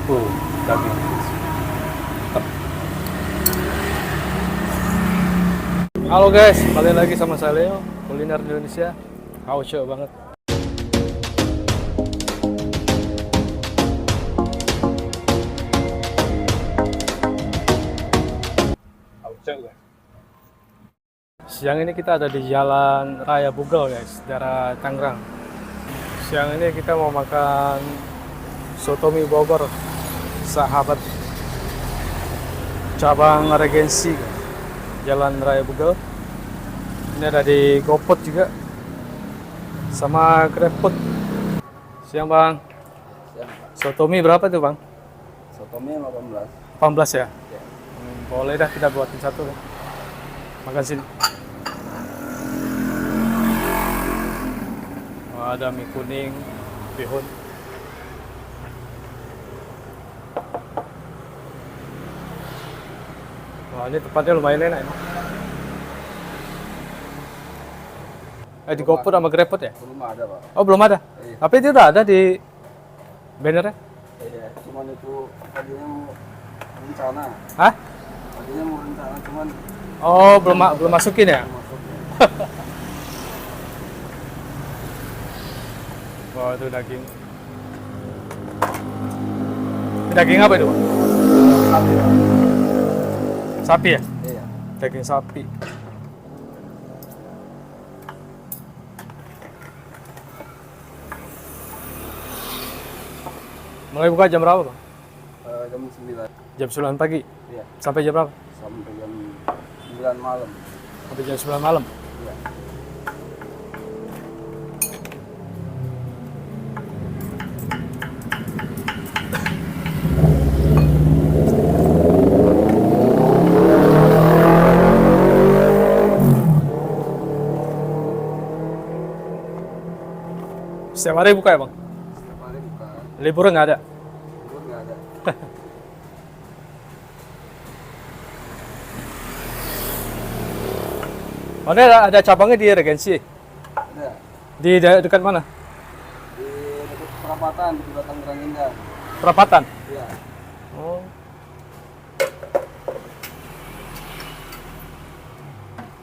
Daging. Mantap. Halo guys, balik lagi sama saya Leo, kuliner di Indonesia. Hauce banget. Hauce guys. Siang ini kita ada di Jalan Raya Bugel guys, daerah Tangerang. Siang ini kita mau makan soto mie Bogor, sahabat cabang Regensi, Jalan Raya Bugel. Ini ada di GoFood juga, sama GrabFood. Siang bang. Soto mie berapa tuh bang? Soto mie 18. 18 ya? Ya. Boleh dah kita buatin satu. Makan sini. Oh, ada mie kuning, bihun. Wah, ini tempatnya lumayan enak ini. Di GoFood sama GrabFood ya? Belum ada, Pak. Oh, belum ada? Iya. Tapi itu udah ada di bannernya? Iya, cuman itu tadinya mau rencana. Hah? Tadinya mau rencana, cuman Oh, belum masukin ya? belum masuk. Wah, itu daging. Ini daging apa itu, Pak? Sapi, Pak. Sapi ya? Iya. Daging sapi. Mulai buka jam berapa, Bang? Jam 9. Jam 9 pagi. Iya. Sampai jam berapa? Sampai jam 9 malam. Sampai jam 9 malam. Iya. Setiap hari buka ya, Bang? Setiap hari buka. Liburan nggak ada? Libur nggak ada. Oh, ini ada cabangnya di Regensi. Ada. Di dekat mana? Di dekat perapatan di Batang Tangerang Indah. Perapatan. Iya. Oh.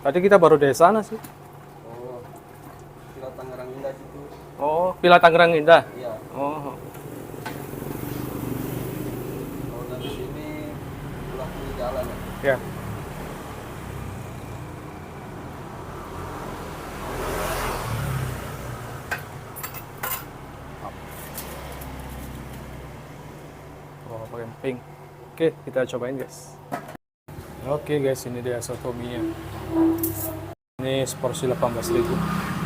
Tadi kita baru dari sana sih. Oh. Di Batang Tangerang Indah situ. Oh, Villa Tangerang Indah. Iya. Oh. Kalau dari sini pulang di jalan ya. Ya. Oh, pakai pink. Oke, kita cobain guys. Oke guys, ini dia soto mie-nya. Ini seporsi 18.000.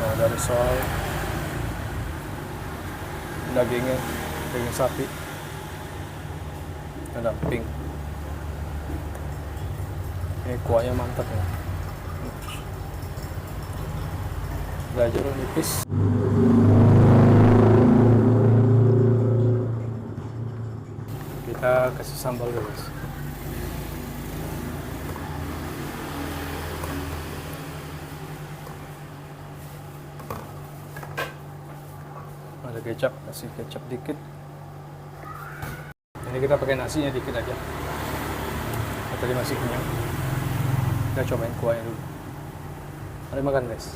Oh, dari soal dagingnya, daging sapi. Ada pink. Ini kuahnya mantap ya. Gajar nipis. Kita kasih sambal guys. Ada kecap, kasih kecap dikit. Ini kita pakai nasinya dikit aja. Tadi masih kenyang. Kita cobain kuahnya dulu. Mari makan guys.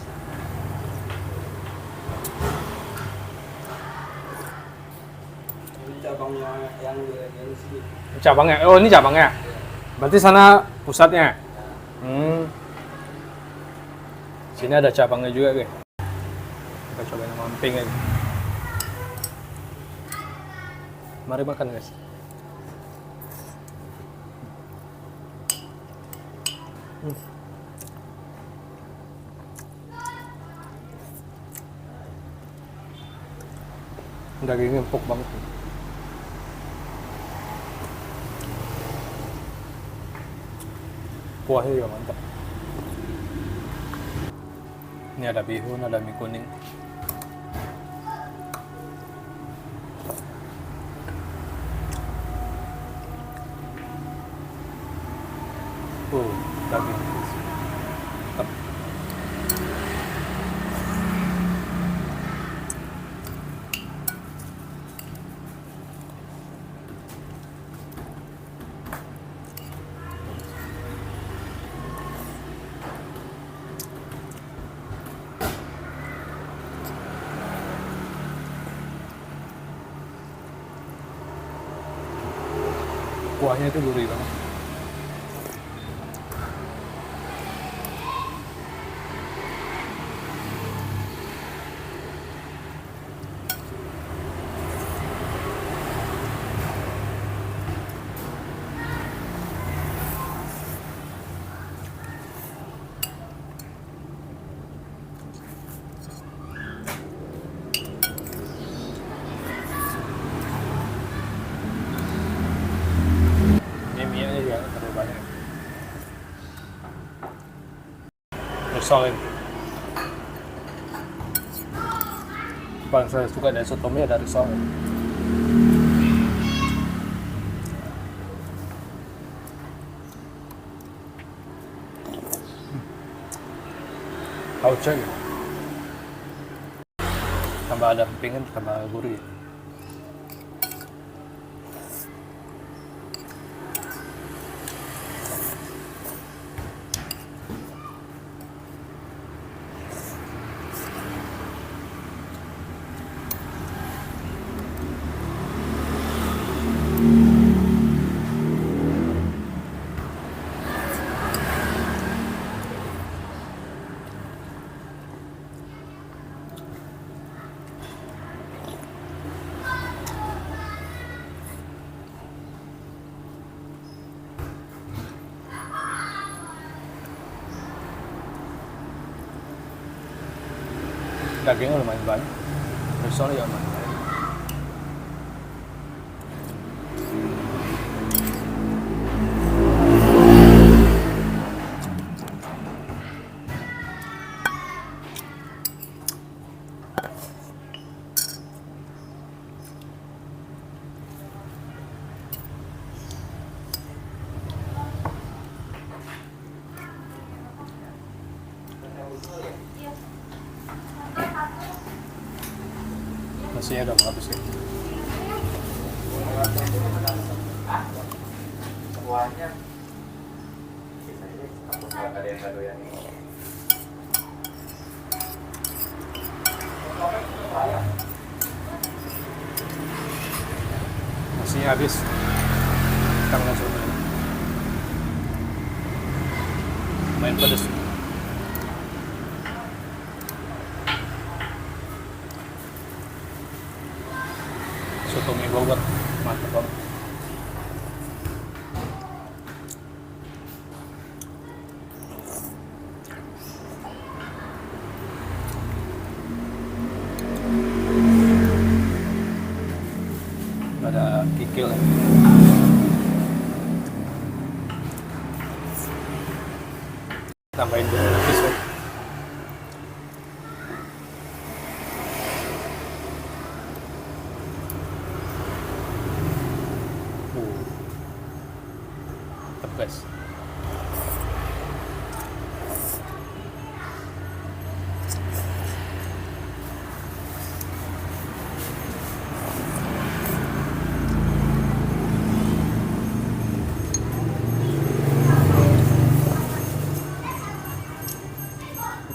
Ini cabangnya yang di sini. Cabangnya, oh ini cabangnya. Berarti sana pusatnya. Sini ada cabangnya juga guys. Kita cobain sama emping aja. Mari makan guys. Dagingnya empuk banget. Kuahnya juga mantap. Ini ada bihun, ada mie kuning. Daging. Mantap. Kuahnya itu gurih banget. Mie-nya juga terlalu banyak. Risol ini. Paling saya suka dari soto mie ada risol. Hauce gitu. Tambah ada empingin, tambah gurih. Dagingnya lumayan banyak, risolnya juga lumayan banyak. Nasinya udah habis ya. Semuanya aku nggak ada yang doyan ini. Nasinya habis. Kita langsung main pedas. Soto mie Bogor, mantap banget. Ada kikil ya. Tambahin bumbu lapis ya. Mantap guys.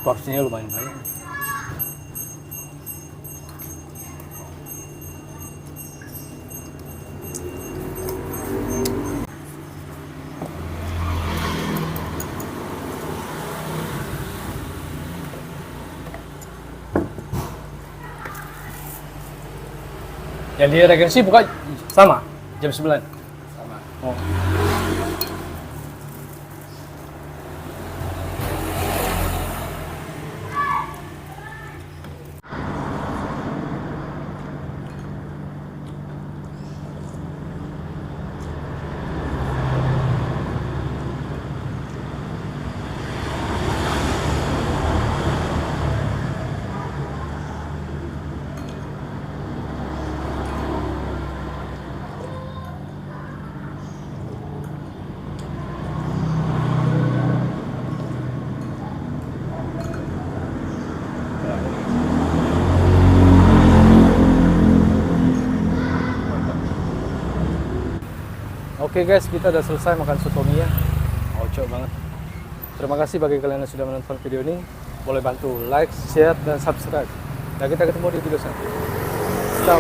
Porsinya lumayan banyak. Yang di Regency buka sama jam 9. Sama. Oh. Oke guys, kita udah selesai makan soto mie ya. Oco banget. Terima kasih bagi kalian yang sudah menonton video ini. Boleh bantu like, share, dan subscribe. Dan kita ketemu di video selanjutnya. Ciao.